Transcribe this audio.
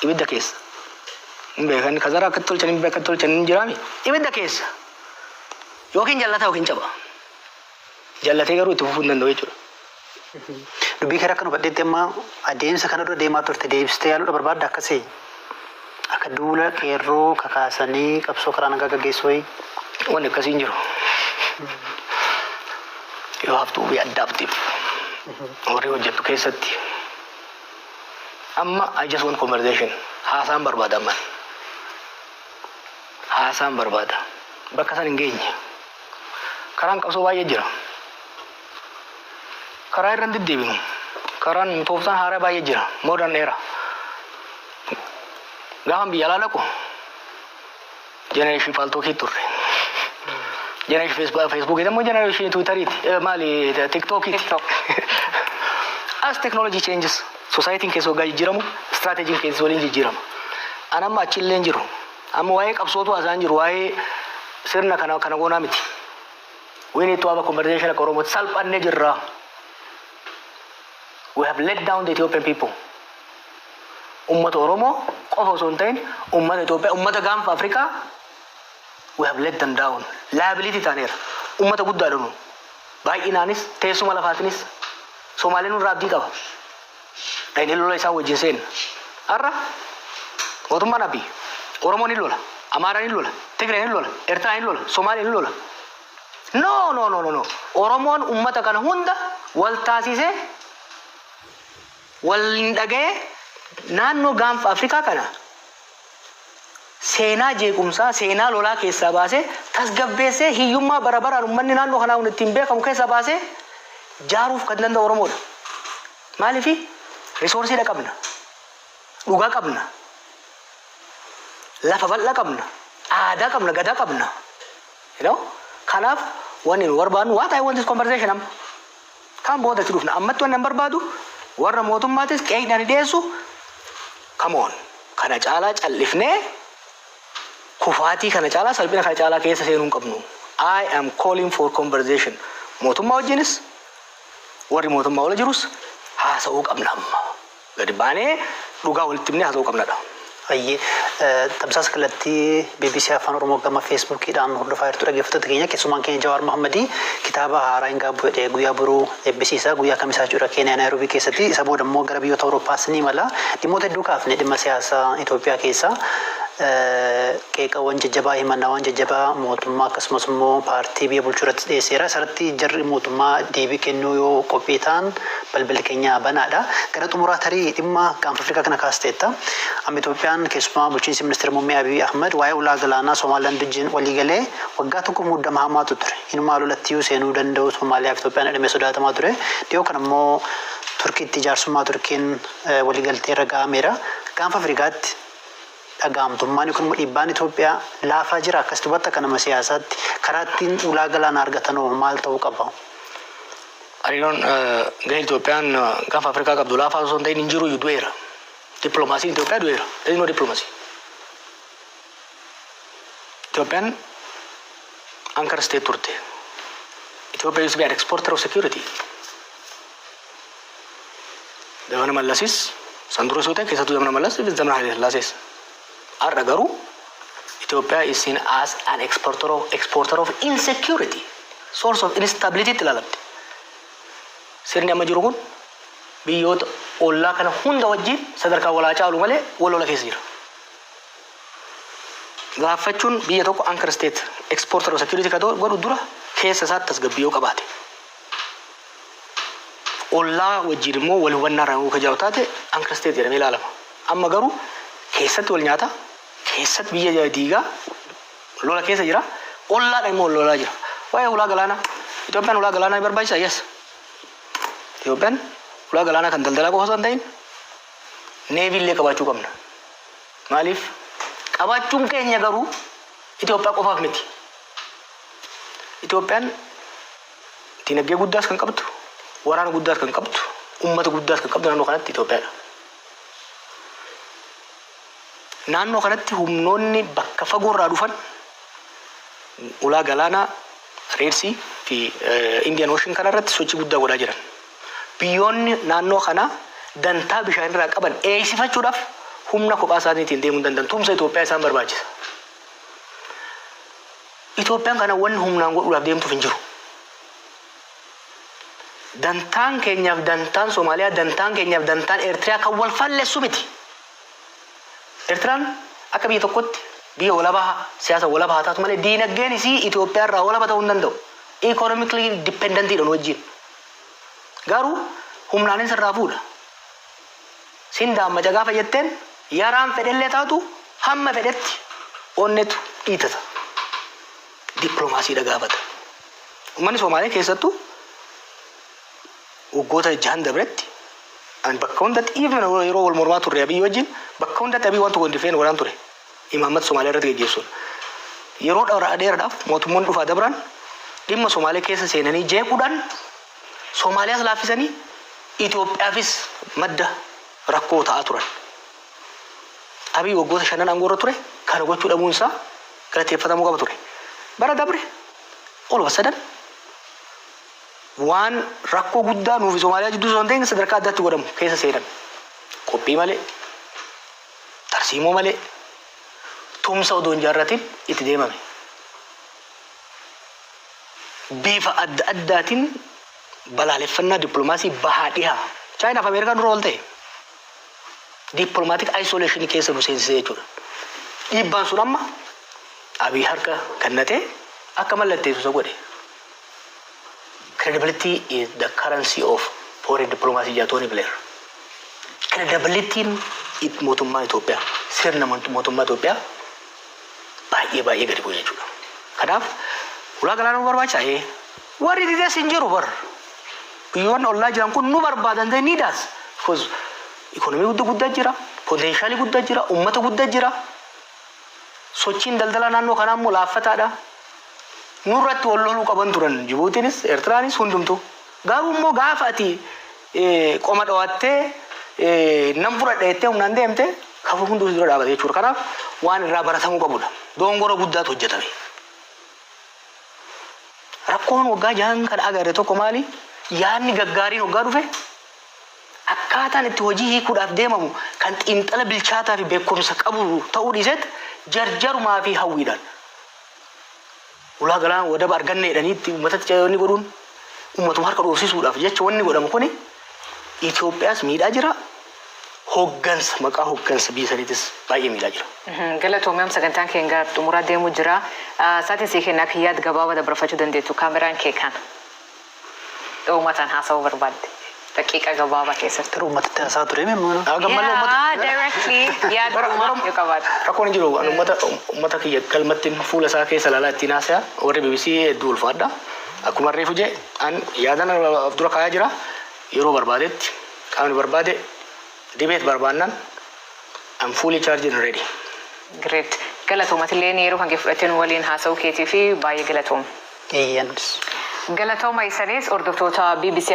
ibidda keessa. Beekan kazara akka tolchan beekan tolchan jiraami ibidda keessa. Yookiin jallata yookiin caba. Jallatee garuu itti fufuu hin danda'u jechuudha. Dubbii karaa kan hubadheetti amma adeemsa kana dura deemaa turte deebistee yaaluudha barbaadda akkasii. Akka duula qeerroo kakaasanii qabsoo karaa nagaa gaggeessuu wayi. Wanni akkasii hin jiru. You have to be adaptive. Warri hojjettu keessatti. Amma I just want conversation. Haasaan barbaada amma. Haasaan barbaada. Bakka san hin geenye. Karaan qabsoo baay'ee jira. Karaa irra deddeebinu. Karaan tooftaan haaraa baay'ee jira. Modern era. Gaafan biyya alaa dhaqu. Generation faaltookii turre. Generation Facebook idammoo generation Twitteriiti. Maali TikTokiiti. As technology changes, society keessa waggaa jijjiiramu, strategy keessa waliin jijjiirama. An amma achillee hin jiru. Amma waa'ee qabsootu haasaan jiru, waa'ee sirna kana goonaa miti. We need to have a conversation akka Oromoo salphannee jirra. We have let down the Ethiopian people. Ummata Oromoo qofa osoo hin ta'in ummata Itoophiyaa, ummata gaanfa Afrikaa we have let them down. Liability taaneera. Ummata guddaa dhanu. Baay'inaanis teessuma lafaatinis Somaaliin irraa abdii qaba. Dhayin lola isaa wajjin seen. Har'a mootummaan abbii Oromoon hin lola, Amaaraan hin lola, Tigreen hin lola, Eertiraan hin lola, Somaaliin hin lola. No. Oromoon ummata kana hunda wal taasisee wal hin dhaga'ee naannoo gaanfa Afrikaa kana seenaa jeequmsaa seenaa lolaa keessaa baasee tasgabbeessee hiyyummaa bara baraan uummanni naannoo kanaa hundi ittiin beekamu keessaa baasee jaaruuf kan danda'u Oromoodha. Maaliifi risoorsiidha qabna, dhugaa qabna, lafa bal'aa qabna, aadaa qabna, gadaa qabna. Kanaaf wanni nu barbaadnu what I want this conversation amma. Kan boodatti dhufna ammatti wanni an barbaadu warra mootummaatis qeeqnani dhiyeessu come on kana caalaa callifnee kufaatii kana caalaa salphina kana caalaa keessa seenuu hin qabnu. I am calling for conversation. Mootummaa wajjinis warri mootummaa wala jirus haasa'uu qabna amma. Gadi baanee dhugaa walitti himnee haasa'uu qabnadha. Ayyee tamsaasa kallattii BBC Afaan Oromoo gama Facebookiidhaan hordofaa jirtu dhaggeeffattoota keenya keessumaan keenya Jawaar Mohammadii kitaaba haaraa hin gaabbu jedhee guyyaa boruu eebbisiisa guyyaa kamisaa jechuudha Keeniyaa Naayiroobii keessatti isa booda immoo gara biyyoota Awuroopaas ni mala dhimmoota hedduu kaafne dhimma siyaasaa Itoophiyaa keessa qeeqawwan jajjabaa himannaawwan jajjabaa mootummaa akkasumas immoo paartii biyya bulchuu irratti dhiyeesseera isarratti jarri mootummaa deebii kennuu yoo qophii ta'an balballi keenya banaadha gara xumuraa tarii dhimma gaanfa Afrikaa kana kaasteetta amma Itoophiyaan keessumaa bulchiinsi ministeera muummee Abiy Ahmed waa'ee ulaa galaanaa Somaalilaan wajjin waliigalee waggaa tokko muddama hamaatu ture inumaa lolattii seenuu danda'u Somaaliyaa fi Itoophiyaan dhimma sodaatamaa ture dhiyoo kana immoo Turkiitti jaarsummaa Turkiin waliigaltee irra ga'ameera gaanfa Afrikaatti dhagaamtummaan kun dhiibbaan Itoophiyaa laafaa jira akkas dubbata kana siyaasaatti karaa ittiin ulaa galaanaa argatanoo maal ta'uu qaba? Hariiroon gahee Itoophiyaan gaanfa Afrikaa qabdu laafaa osoo hin ta'in hin jiru du'eera. Diplomaasiin Itoophiyaa du'eera. There is no diplomacy. Itoophiyaan anchor state turte. Ethiopia used to be an exporter of security. Zamana Mallasis Sandro Sote keessattuu zamana Mallas zamana Haile Sillaasees. Har'a garuu Ethiopia is seen as an exporter of insecurity, source of instability itti ilaalamte. Sirni amma jiru kun biyyoota ollaa kana hunda wajjin sadarkaa walaa caalu malee wal lola keessa jira. Gaaffachuun biyya tokko anchor state exporter of security ka godhu dura keessa isaatti tasgabbii qabaate. Ollaa wajjin immoo wal hubannaa irraa ka jaawaa taate anchor state jedhamee ilaalama. Amma garuu keessatti wal nyaata keessatti biyya diigaa lola keessa jira ollaadhaan immoo lolaa jira. Waa'ee ulaa galaanaa Itoophiyaan ulaa galaanaa barbaachisa yes. Itoophiyaan ulaa galaanaa kan daldalaa qofa osoo hin ta'in neevii illee qabaachuu qabna. Maaliif qabaachuun keenya garuu Itoophiyaa qofaaf miti. Itoophiyaan dinagdee guddaas kan qabdu waraana guddaas kan qabdu uummata guddaas kan qabdu naannoo kanatti Itoophiyaadha. Naannoo kanatti humnoonni bakka fagoo irraa dhufan ulaa galaanaa Red Sea fi Indian Ocean kanarratti sochii guddaa godhaa jiran. Biyyoonni naannoo kana dantaa bishaan irraa qaban eegsifachuudhaaf humna kophaa isaaniitiin deemuu danda'an tumsa Itoophiyaa isaan barbaachisa. Itoophiyaan kana wanni humnaan godhuudhaaf deemtuuf hin jiru. Dantaan keenyaaf dantaan Somaaliyaa, dantaan keenyaaf dantaan Eertiriyaa kan wal falleessu miti. Eertiraan akka biyya tokkotti biyya walabaa siyaasa walabaa taatu malee diinagdeen isii Itoophiyaa irraa walaba ta'uu hin danda'u. Economically dependentiidhaan wajjin. Garuu humnaanis irraa fuudha. Sindaan maca gaafa jetteen yaraan fedhellee taatu hamma fedhetti onnetu dhiitata. Dippiloomaasiidha gaafata. Uummanni Somaaliyaa keessattuu waggoota jahan dabretti ani bakka hundatti yeroo wal mormaa turre Abiy wajjin bakka hundatti Abiy waan tokko hin dhufeen waraan ture. Imaammata Somaaliyaa irratti gaggeessuun. Yeroo dheeraadhaaf mootummoonni dhufaa dabran dhimma Somaaliyaa keessa seenanii jeequudhaan Somaaliyaas laaffisanii Itoophiyaafis madda rakkoo ta'aa turan. Abiy waggoota 5 aangoo irra ture kana gochuu dhabuun isaa galateeffatamuu qaba ture. Bara dabre ol sadan waan rakkoo guddaa nuuf Somaaliyaa jidduu osoo hin ta'in sadarkaa addaatti godhamu keessa seenan. Qophii malee, tarsiimoo malee, tumsa odoo hin jaarratiin itti deemame. Bifa adda addaatiin balaaleffannaa dippiloomaasii bahaa dhihaa. Chaayinaaf Ameerikaan dura ol ta'e. Dippiloomaatiik ayisoleeshinii keessa nu seensisee jechuudha. Dhiibbaan sun amma Abiy harka kennatee akka mallatteessu isa godhe. Credibility is the currency of foreign diplomacy Tony Blair. Credibility mootummaa Itoophiyaa sirna mootummaa Itoophiyaa baay'ee gadi bu'ee jechuudha. Kanaaf ulaa galaanuu barbaachisaa warri didees hin jiru bar. Biyyoonni ollaa jiran kun nu barbaadan ta'e ni daas. Because ikonomii guddaa jira, potentiaalii guddaa jira, uummata guddaa jira. Sochiin daldala naannoo kanaa immoo laaffataadha. Nurratti wal loluu qaban turan Jibuutiinis Eertiraanis hundumtu. Garuu immoo gaafa ati qoma dhawattee nam fudhadha jettee humnaan deemte kafa hunduu dura dhaabate jechuudha. Kanaaf waan irraa baratamuu qabudha. Dongora guddaatu hojjetame. Rakkoon waggaa jahan kan agarre tokko maali? Yaadni gaggaariin waggaa dhufe akkaataan itti hojii hiikuudhaaf deemamu kan xiinxala bilchaataa fi beekumsa qabu ta'uu dhiisetti jarjarumaa fi hawwiidhaan. Ulaa galaan wadaba arganne jedhaniitti uummatatti wanni godhuun uummatuma harka dhoofsisuudhaaf jecha wanni godhamu kuni Itoophiyaas miidhaa jira. Hoggansa maqaa hoggansa biyya saniitis baay'ee miidhaa jira. Galatoomii sagantaan keenya xumuraa deemuu jira. Saatiin sii kennaa kiyyaat gabaabaa dabarfachuu dandeettu kaameraan kee kan uummataan haasawuu barbaadde. Daqiiqa gabaabaa keessatti. Uummata haasaa ture meemmoo. Gammalee uummata. Directly yaada yoo qabaatu. Rakkoon jiru uummata kiyya galmatti fuula isaa keessa ilaalaa ittiin haasa'aa warri BBC hedduu ulfaadha. Akkuma reefu jee an yaadan dura kaayaa jira yeroo barbaadetti qaamni barbaade debate barbaannan I'm fully charged and ready. Great. Galatoomatillee yeroo kan fudhateen waliin haasa'uu keetii fi baay'ee galatoom. Eeyyan. Galatooma isaaniis hordoftoota BBC